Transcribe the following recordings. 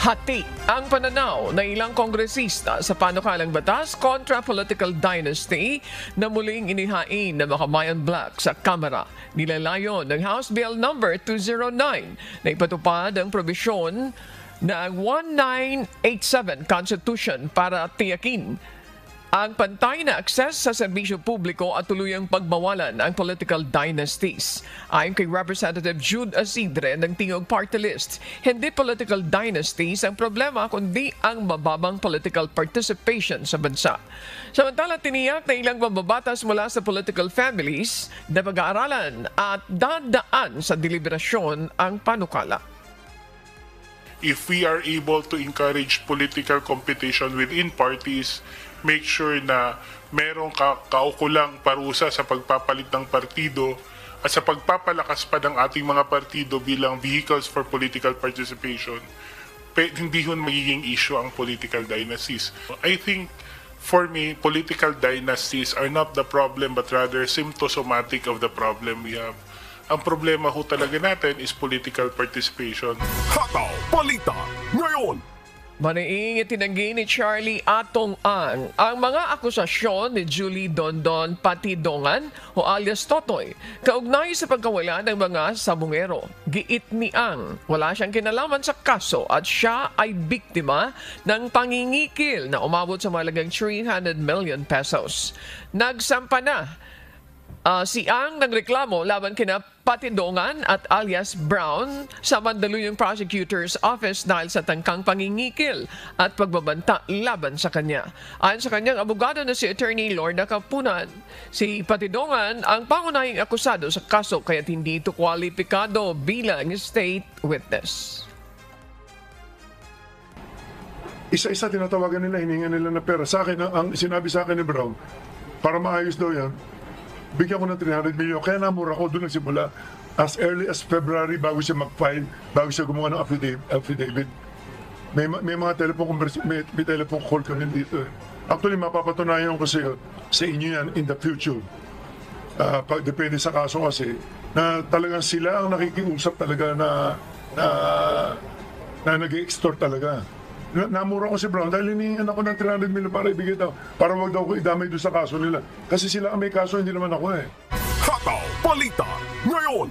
Hati ang pananaw ng ilang kongresista sa panukalang batas kontra political dynasty na muling inihain ng Makabayan Black sa Kamara. Nilalayon ng House Bill No. 209 na ipatupad ang probisyon ng 1987 Constitution para tiyakin ang pantay na akses sa serbisyo publiko at tuluyang pagbawalan ang political dynasties. Ayon kay Representative Jude Asidre ng Tingog Party List, hindi political dynasties ang problema kundi ang mababang political participation sa bansa. Samantala, tiniyak na ilang mababatas mula sa political families na pag-aaralan at dadaan sa deliberasyon ang panukala. If we are able to encourage political competition within parties, make sure na merong kaukulang parusa sa pagpapalit ng partido at sa pagpapalakas pa ng ating mga partido bilang vehicles for political participation, hindi hun magiging issue ang political dynasties. I think, for me, political dynasties are not the problem but rather symptomatic of the problem we have. Ang problema ho talaga natin is political participation. Hataw Balita ngayon! Maniing itinanggi ni Charlie Atong-Ang ang mga akusasyon ni Julie Dondon Patidongan o alias Totoy kaugnay sa pagkawala ng mga sabungero. Giit ni Ang, wala siyang kinalaman sa kaso at siya ay biktima ng pangingikil na umabot sa mahalagang 300 million pesos. Nagsampa na si Ang ng reklamo laban kina Patidongan at alias Brown sa Mandaluyong Prosecutor's Office dahil sa tangkang pangingikil at pagbabanta laban sa kanya. Ayon sa kanyang abogado na si Attorney Lorna Kapunan, si Patidongan ang pangunahing akusado sa kaso kaya't hindi ito kwalipikado bilang state witness. Isa-isa tinatawagan nila, hiningan nila na pera. Sa akin, ang sinabi sa akin ni Brown, para maayos daw yan, bigyan ko ng 300 million. Kaya namura ko, doon nagsimula. As early as February, bago siya mag-file, bago siya gumawa ng affidavit. May mga may telephone call kami dito. Actually, mapapatunayan ko sa inyo yan in the future. Depende sa kaso kasi, na talagang sila ang nakikiusap talaga na nag-extort talaga. Namura ko si Brown dahil hinihingan ako ng 300 million para ibigay daw. Para wag daw ko idamay doon sa kaso nila. Kasi sila ang may kaso, hindi naman ako eh. Hataw Balita ngayon!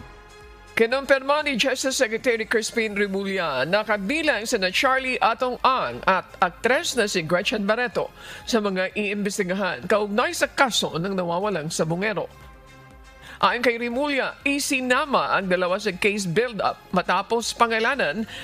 Kinumpirma ni Justice Secretary Crispin Remulla na kabilang sina Charlie Atong-Ang at aktres na si Gretchen Barreto sa mga iimbestigahan kaugnay sa kaso ng nawawalang sabungero. Ayon kay Remulla, isinama ang dalawa sa case build-up matapos pangalanan